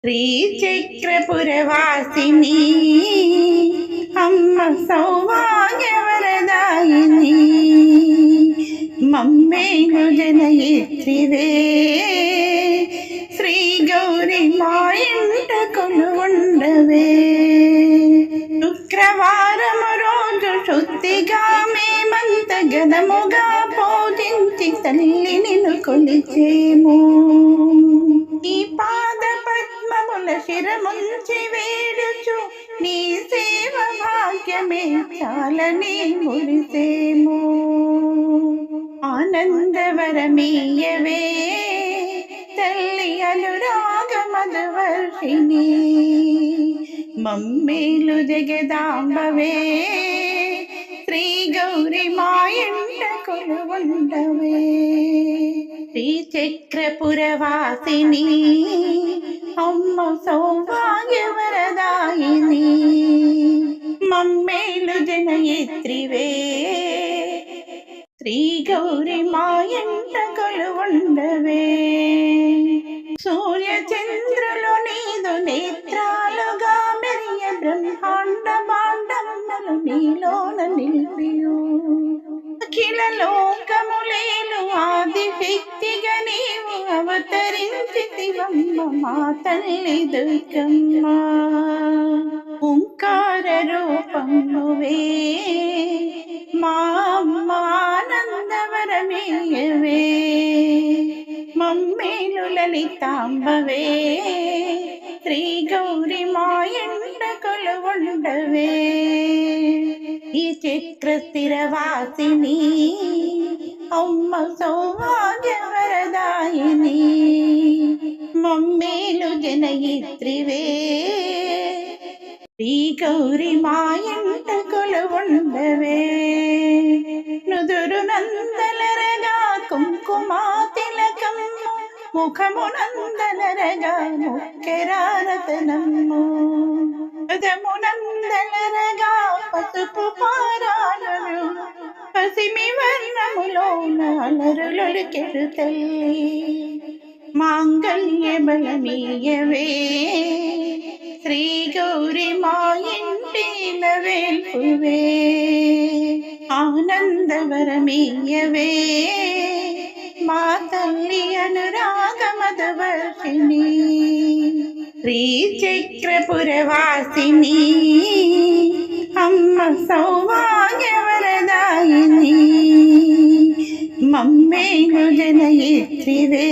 శ్రీచక్రపురవాసిని అమ్మ సౌభాగ్యవరదాయిని మమ్మేను జనయిత్రివే శ్రీ గౌరి మా ఇంట కొలువుండవే. శుక్రవారము రోజు శుద్ధిగా మేమంత గదముగా పూజించి తల్లి నిన్ను కొలిచేము. నీ పాద పద్మముల శిరముంచి వేడుచు నీ సేవ భాగ్యమే చాలని మురిసేము. ఆనందవరమీయవే తల్లి అనురాగ మధువర్షిణి మమ్మేలు జగదాంబవే శ్రీ గౌరి మా ఇంట కొలువుండవే. శ్రీచక్రపురవాసిని అమ్మ సౌభాగ్యవరదాయిని మమ్మేలు జనయిత్రివే శ్రీ గౌరి మా ఇంట కొలువుండవే. సూర్య చంద్రులు నీదు నేత్రాలుగా మెరియ బ్రహ్మాండ భాండములు నీలోన నిలిపియు. అఖిల లోకములేను ఆది శక్తిగా నీవు అవతరించితివమ్మ మా తల్లి దుర్గమ్మ. ఓంకార రూపమువే మా అమ్మ ఆనందవరమేయవే మమ్మేలు లలితాంబవే శ్రీ గౌరి మా ఇంట కొలువుండవే. ఈ చక్ర స్థిరవాసిని అమ్మ సౌభాగ్యవరదాయిని మమ్మేలు జనయిత్రివే శ్రీ గౌరి మా ఇంట కొలువుండవే. నుదురు నందలరగా కుంకుమా తిలకమ్ము ముఖమునందలరగా ముఖ్యరారతనమ్ము హృదమునందలరగా పసుపు పారాణులు పసిమి వర్ణములోన అలరులొలికెడు తల్లి మాంగళ్య బలమీయవే శ్రీ గౌరి మా ఇంటిల వేల్పువే. ఆనందవరమీయవే మా తల్లి అనురాగ మధువర్షిణి శ్రీచక్రపురవాసిని అమ్మ సౌభాగ్యవరదాయిని మమ్మేను జనయిత్రివే